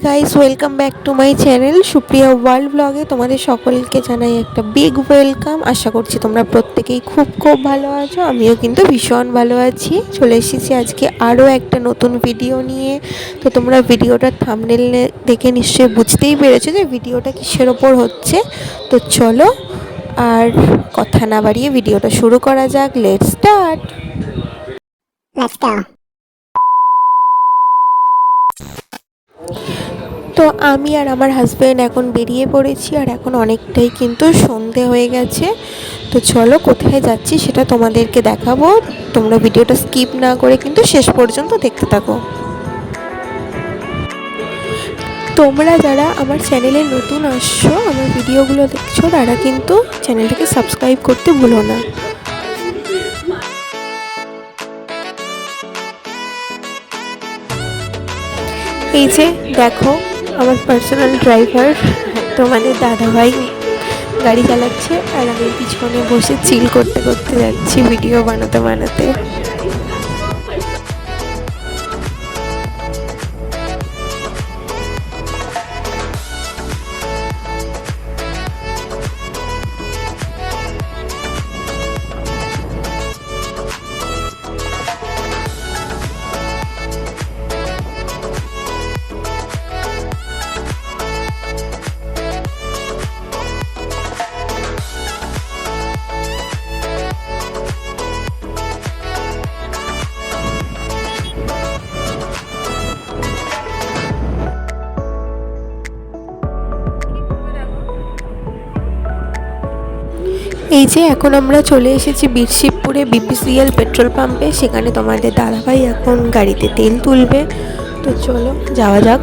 Guys, welcome back to my channel Supriya world ব্লগে তোমাদের সকলকে জানাই একটা বিগ ওয়েলকাম। আশা করছি তোমরা প্রত্যেকেই খুব ভালো আছো। আমিও কিন্তু ভীষণ ভালো আছি। চলে এসেছি আজকে আরও একটা নতুন ভিডিও নিয়ে। তো তোমরা ভিডিওটার থাম্বনেল দেখে নিশ্চয়ই বুঝতেই পেরেছো যে ভিডিওটা কিসের ওপর হচ্ছে। তো চলো আর কথা না বাড়িয়ে ভিডিওটা শুরু করা যাক। Let's start. তো আমি আর আমার হাজব্যান্ড এখন বেরিয়ে পড়েছি, আর এখন অনেকটাই কিন্তু সন্ধে হয়ে গেছে। তো চলো কোথায় যাচ্ছি সেটা তোমাদেরকে দেখাবো। তোমরা ভিডিওটা স্কিপ না করে কিন্তু শেষ পর্যন্ত দেখতে থাকো। তোমরা যারা আমার চ্যানেলে নতুন আসছো, আমার ভিডিওগুলো দেখছো, তারা কিন্তু চ্যানেলটাকে সাবস্ক্রাইব করতে ভুলো না। এই যে দেখো আমার পার্সোনাল ড্রাইভার তোমাদের দাদাভাই গাড়ি চালাচ্ছে, আর আমি পিছনে বসে চিল করতে করতে যাচ্ছি ভিডিও বানাতে বানাতে। এই যে এখন আমরা চলে এসেছি বীরশিবপুরে বিপিসিএল পেট্রোল পাম্পে। সেখানে তোমাদের দাদাভাই এখন গাড়িতে তেল তুলবে। তো চলো যাওয়া যাক।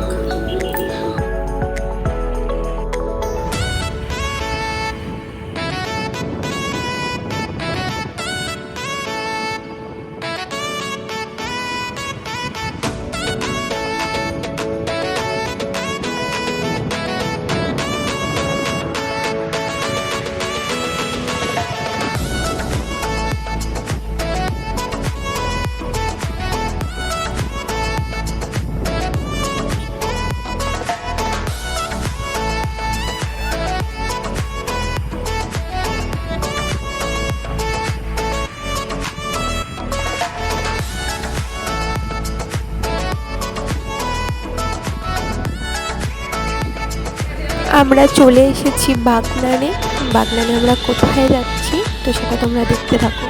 আমরা চলে এসেছি বাগনানে। আমরা কোথায় যাচ্ছি তো সেটা তোমরা দেখতে থাকো।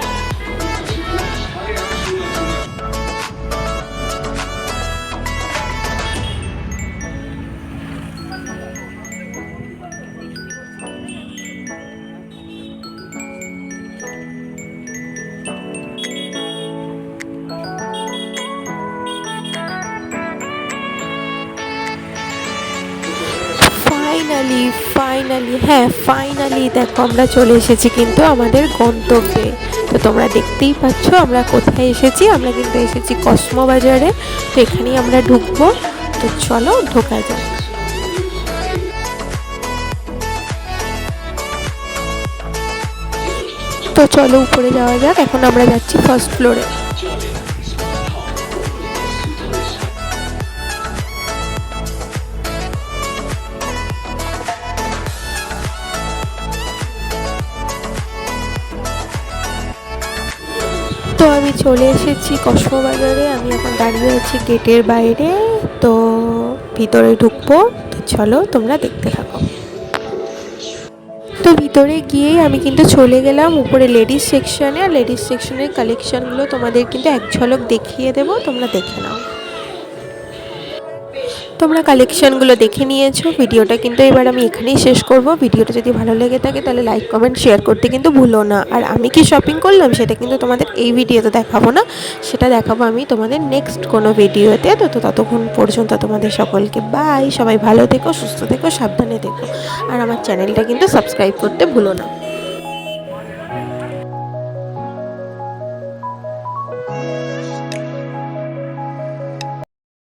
ফাইনালি দেখো আমরা চলে এসেছি কিন্তু আমাদের গন্তব্যে। তো তোমরা দেখতেই পাচ্ছ আমরা কোথায় এসেছি। আমরা কিন্তু এসেছি কসমো বাজারে। তো এখানেই আমরা ঢুকবো। তো চলো ঢোকা যাক। তো চলো উপরে যাওয়া যাক। এখন আমরা যাচ্ছি ফার্স্ট ফ্লোরে। তো আমি চলে এসেছি কসমো বাজারে। আমি এখন দাঁড়িয়ে আছি গেটের বাইরে। তো ভিতরে ঢুকবো। তো চলো তোমরা দেখতে থাকো। তো ভিতরে গিয়েই আমি কিন্তু চলে গেলাম উপরে লেডিস সেকশনে। আর লেডিস সেকশনের কালেকশানগুলো তোমাদের কিন্তু এক ঝলক দেখিয়ে দেবো, তোমরা দেখে নাও। তোমরা কালেকশানগুলো দেখে নিয়েছো। ভিডিওটা কিন্তু এবার আমি এখানেই শেষ করব। ভিডিওটা যদি ভালো লেগে থাকে তাহলে লাইক কমেন্ট শেয়ার করতে কিন্তু ভুলো না। আর আমি কি শপিং করলাম সেটা কিন্তু তোমাদের এই ভিডিওতে দেখাবো না, সেটা দেখাবো আমি তোমাদের নেক্সট কোনো ভিডিওতে। তো ততক্ষণ পর্যন্ত তোমাদের সকলকে বাই। সবাই ভালো থেকো, সুস্থ থেকো, সাবধানে থেকো। আর আমার চ্যানেলটা কিন্তু সাবস্ক্রাইব করতে ভুলো না।